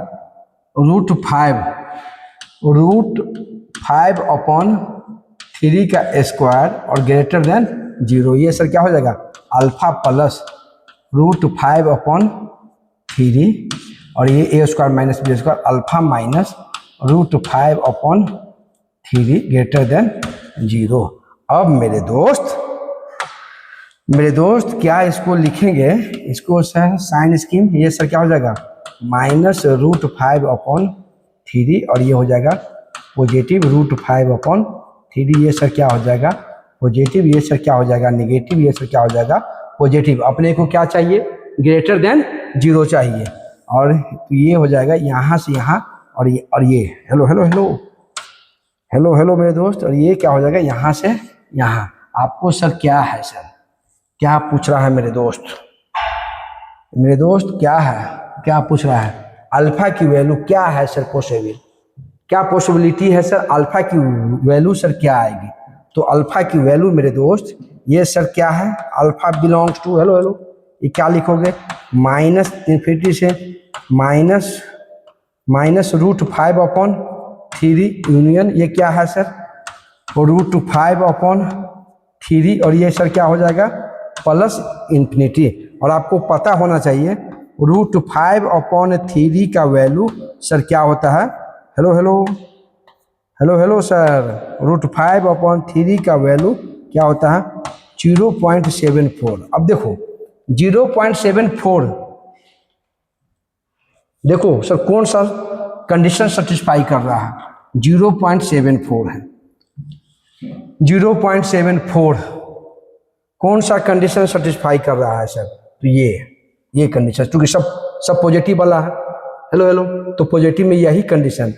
रूट 5 अपॉन 3 का स्क्वायर और ग्रेटर देन 0, ये सर क्या हो जाएगा अल्फा प्लस रूट 5 अपॉन 3 और ये A square minus B square alpha minus root 5 upon 3 greater than 0। अब मेरे दोस्त क्या इसको लिखेंगे, इसको सर साइन स्कीम, ये सर क्या हो जाएगा माइनस रूट 5 अपॉन 3 और ये हो जाएगा पॉजिटिव रूट 5 अपॉन 3, ये सर क्या हो जाएगा पॉजिटिव, ये सर क्या हो जाएगा नेगेटिव, ये सर क्या हो जाएगा पॉजिटिव। अपने को क्या चाहिए ग्रेटर देन 0 चाहिए, और तो ये हो जाएगा यहाँ से यहाँ और ये hello hello hello hello hello मेरे दोस्त, और ये क्या हो जाएगा यहाँ से यहाँ। आपको सर क्या है सर, क्या पूछ रहा है मेरे दोस्त क्या है, क्या पूछ रहा है, अल्फा की वैल्यू क्या है सर क्या पॉसिबिलिटी है सर, अल्फा की वैल्यू सर क्या आएगी। तो अल्फा की वैल्यू मेरे दोस्त ये सर क्या है, alpha belongs to, hello hello ये क्या लिखोगे माइनस इन्फिनिटी से माइनस रूट 5 अपॉन 3 यूनियन ये क्या है सर रूट 5 अपॉन 3 और ये सर क्या हो जाएगा प्लस इन्फिनिटी। और आपको पता होना चाहिए रूट 5 अपॉन 3 का वैल्यू सर क्या होता है, hello hello hello hello sir root 5 upon 3 का वैल्यू क्या होता है 0.74। अब देखो 0.74, देखो सर कौन सा कंडीशन सेटिस्फाई कर रहा है, 0.74 है। 0.74 कौन सा कंडीशन सेटिस्फाई कर रहा है सर, तो ये कंडीशन, क्योंकि सब पॉजिटिव वाला है। हेलो, तो पॉजिटिव में यही कंडीशन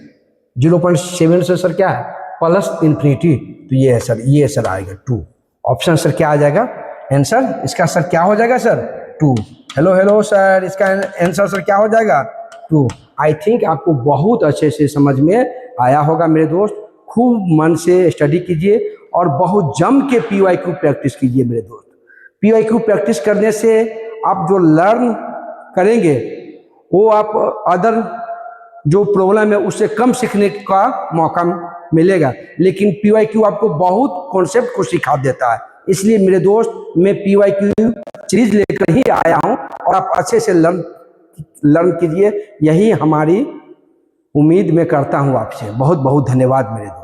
0.7 से सर क्या है, प्लस इन्फिनिटी, तो ये है सर, ये सर आएगा 2। ऑप्शन सर क्या आ जाएगा, आंसर इसका सर क्या हो जाएगा सर, 2। हेलो सर, इसका आंसर सर क्या हो जाएगा, 2। आई थिंक आपको बहुत अच्छे से समझ में आया होगा मेरे दोस्त। खूब मन से स्टडी कीजिए और बहुत जम के PYQ प्रैक्टिस कीजिए मेरे दोस्त। PYQ प्रैक्टिस करने से आप जो लर्न करेंगे वो आप अदर जो प्रॉब्लम है उससे कम सीखने का मौका मिलेगा, लेकिन PYQ आपको बहुत कॉन्सेप्ट को सिखा देता है। इसलिए मेरे दोस्त मैं PYQ सीरीज लेकर ही आया हूं और आप अच्छे से लर्न कीजिए, यही हमारी उम्मीद मैं करता हूं आपसे। बहुत बहुत धन्यवाद मेरे दोस्त।